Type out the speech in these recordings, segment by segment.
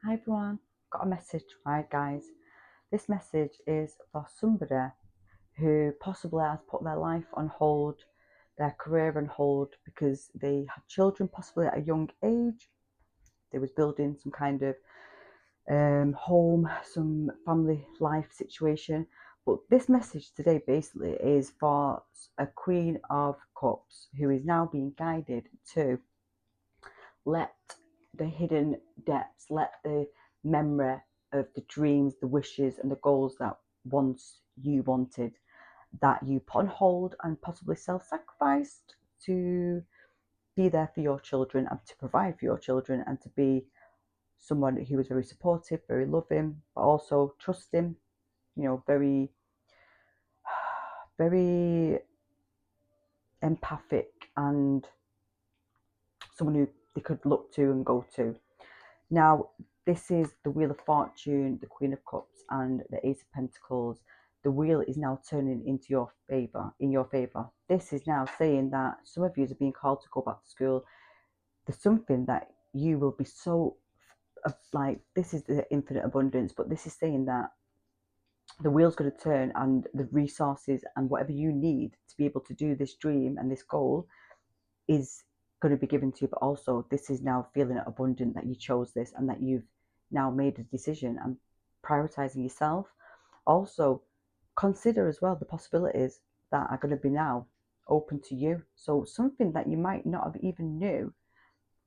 Hi everyone, got a message, right guys? This message is for somebody who possibly has put their life on hold, their career on hold because they had children possibly at a young age. They was building some kind of home, some family life situation. But this message today basically is for a Queen of Cups who is now being guided to let the hidden depths, let the memory of the dreams, the wishes, and the goals that once you wanted, that you put on hold and possibly self sacrificed to be there for your children and to provide for your children and to be someone who was very supportive, very loving, but also trusting, very, very empathic and someone who they could look to and go to. Now, this is the Wheel of Fortune, the Queen of Cups, and the Ace of Pentacles. The wheel is now turning into your favor, in your favor. This is now saying that some of you are being called to go back to school. There's something that you will be so like, this is the infinite abundance, but this is saying that the wheel's going to turn and the resources and whatever you need to be able to do this dream and this goal is going to be given to you. But also, this is now feeling abundant that you chose this and that you've now made a decision and prioritizing yourself. Also, consider as well the possibilities that are going to be now open to you. So something that you might not have even knew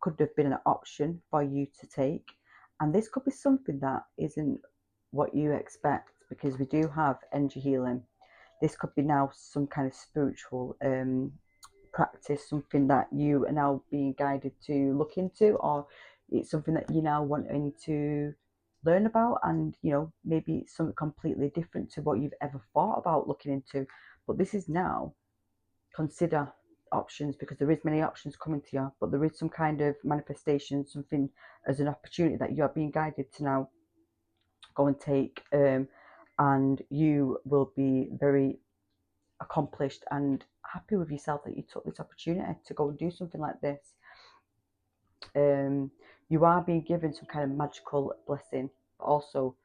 could have been an option for you to take, and this could be something that isn't what you expect, because we do have energy healing. This could be now some kind of spiritual practice, something that you are now being guided to look into, or it's something that you now wanting to learn about, and maybe it's something completely different to what you've ever thought about looking into. But this is now, consider options, because there is many options coming to you, but there is some kind of manifestation, something as an opportunity that you are being guided to now go and take, and you will be very accomplished and happy with yourself that you took this opportunity to go and do something like this. You are being given some kind of magical blessing, but also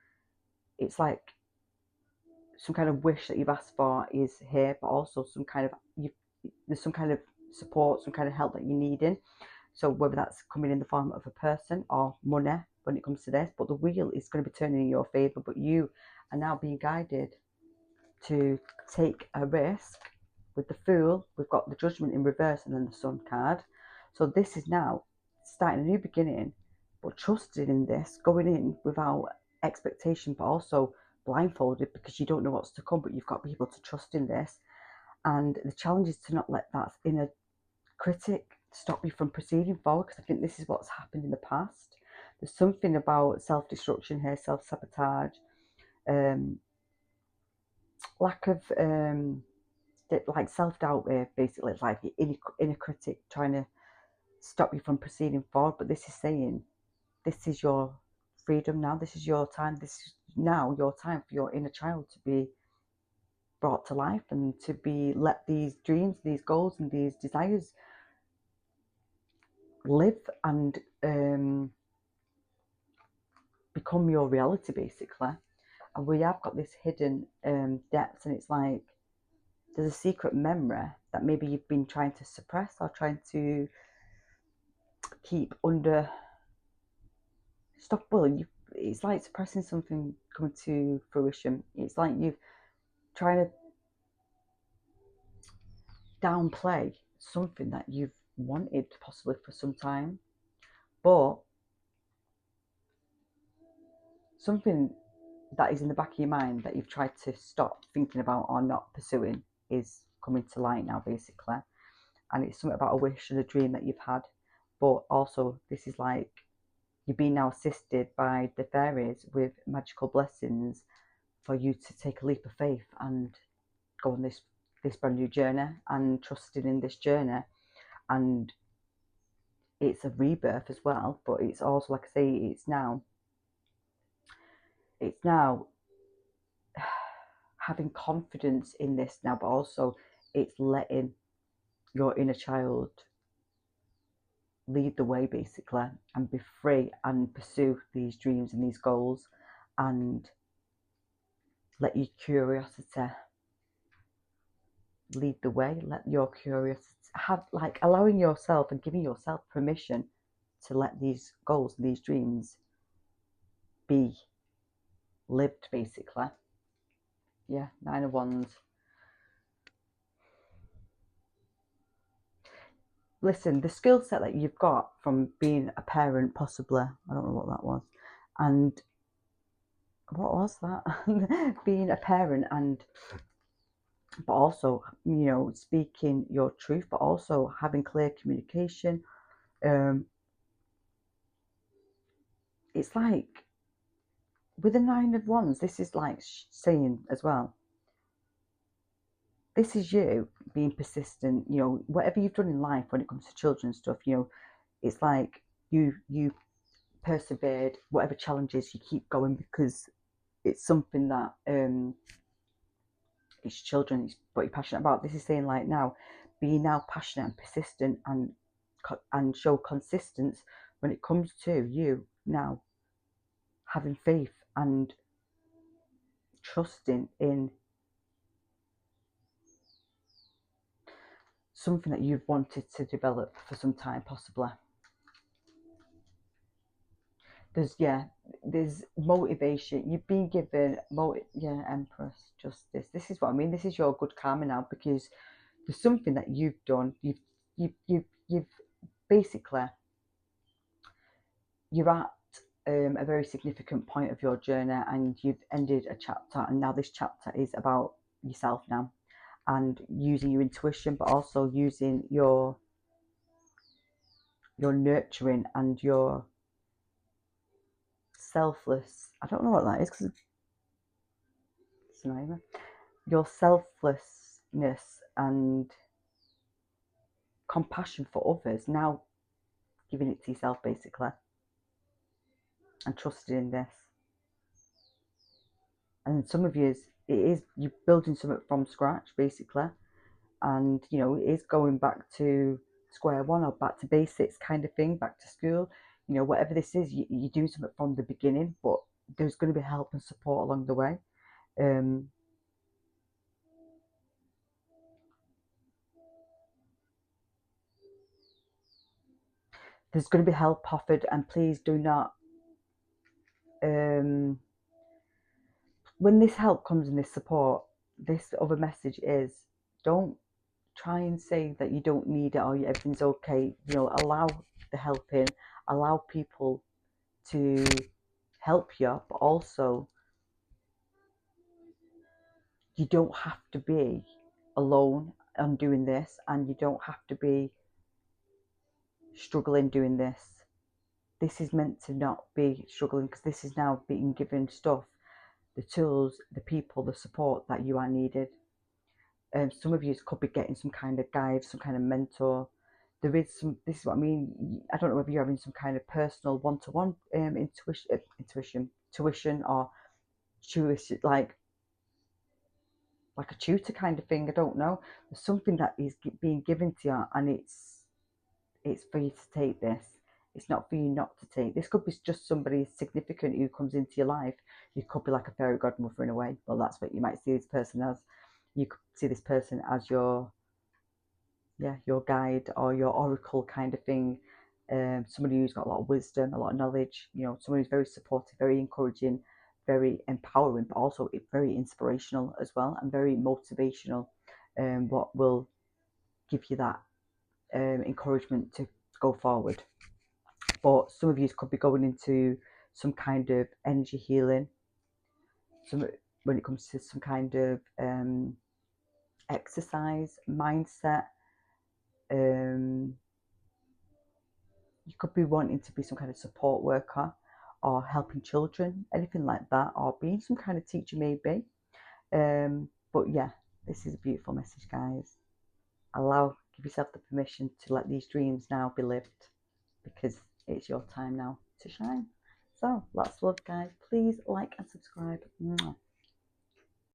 it's like some kind of wish that you've asked for is here, but also some kind of there's some kind of support, some kind of help that you're needing. So whether that's coming in the form of a person or money when it comes to this, but the wheel is going to be turning in your favor. But you are now being guided to take a risk. With the Fool, we've got the Judgment in reverse and then the Sun card. So this is now starting a new beginning, but trusting in this, going in without expectation, but also blindfolded because you don't know what's to come, but you've got to be able to trust in this. And the challenge is to not let that inner critic stop you from proceeding forward, because I think this is what's happened in the past. There's something about self-destruction here, self-sabotage, lack of like self-doubt here. Basically, it's like your inner critic trying to stop you from proceeding forward. But this is saying, this is your freedom now, this is your time, this is now your time for your inner child to be brought to life and to be let these dreams, these goals and these desires live and become your reality, basically. And we have got this hidden depth, and it's like there's a secret memory that maybe you've been trying to suppress or trying to keep under stop. Well, it's like suppressing something coming to fruition. It's like you've trying to downplay something that you've wanted possibly for some time, but something that is in the back of your mind that you've tried to stop thinking about or not pursuing is coming to light now, basically. And it's something about a wish and a dream that you've had, but also this is like you're being now assisted by the fairies with magical blessings for you to take a leap of faith and go on this brand new journey and trusting in this journey. And it's a rebirth as well, but it's also, like I say, it's now having confidence in this now, but also it's letting your inner child lead the way basically, and be free and pursue these dreams and these goals, and let your curiosity lead the way. Let your curiosity have, like, allowing yourself and giving yourself permission to let these goals, these dreams be lived basically. Yeah, 9 of Wands. Listen, the skill set that you've got from being a parent, possibly, I don't know what that was, and what was that? Being a parent, and but also, you know, speaking your truth, but also having clear communication. It's like with the 9 of Wands, this is like saying as well, this is you being persistent. You know, whatever you've done in life when it comes to children stuff, you know, it's like you persevered, whatever challenges, you keep going because it's something that it's children, it's what you're passionate about. This is saying like now, being now passionate and persistent and show consistency when it comes to you now having faith and trusting in something that you've wanted to develop for some time, possibly. There's motivation. You've been given Empress, Justice. This is what I mean. This is your good karma now, because there's something that you've done. You've basically, you're at a very significant point of your journey, and you've ended a chapter, and now this chapter is about yourself now, and using your intuition, but also using your nurturing and your selfless, I don't know what that is because it's not even, your selflessness and compassion for others, now giving it to yourself basically, and trusting in this. And some of you, you're building something from scratch basically, and you know, it is going back to square one or back to basics kind of thing, back to school. You know, whatever this is, you're doing something from the beginning, but there's going to be help and support along the way. There's going to be help offered, and please do not, when this help comes and this support, this other message is, don't try and say that you don't need it or everything's okay. You know, allow the help in, allow people to help you, but also you don't have to be alone on doing this, and you don't have to be struggling doing this. This is meant to not be struggling, because this is now being given stuff, the tools, the people, the support that you are needed. Some of you could be getting some kind of guide, some kind of mentor. There is some, this is what I mean, I don't know whether you're having some kind of personal one-to-one tuition or tuition, like a tutor kind of thing, I don't know. There's something that is being given to you, and it's for you to take this. It's not for you not to take. This could be just somebody significant who comes into your life. You could be like a fairy godmother in a way. Well, that's what you might see this person as. You could see this person as your guide or your oracle kind of thing. Somebody who's got a lot of wisdom, a lot of knowledge. You know, someone who's very supportive, very encouraging, very empowering, but also very inspirational as well, and very motivational. What will give you that encouragement to go forward. But some of you could be going into some kind of energy healing, when it comes to some kind of exercise, mindset. You could be wanting to be some kind of support worker or helping children, anything like that, or being some kind of teacher maybe. But yeah, this is a beautiful message, guys. Give yourself the permission to let these dreams now be lived, because it's your time now to shine. So lots of love, guys. Please like and subscribe. Mwah.